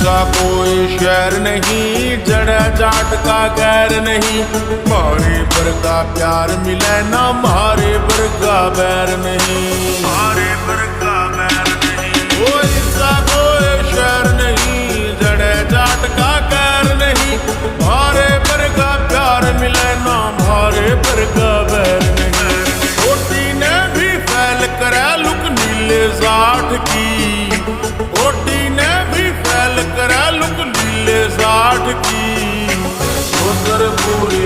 सा कोई शहर नहीं, जड़ जाट का गैर नहीं। मारे पर का प्यार मिले ना, मारे पर का बैर नहीं, मारे पर का बैर नहीं। कोई सा कोई शहर नहीं, जड़ जाट का गैर नहीं। मारे पर का प्यार मिले ना, मारे पर का बैर नहीं। छोटी ने भी फैल करे लुक नीले जाट की, छोटी ने भी फैल करे लुक नीले जाट की। उधर पूरी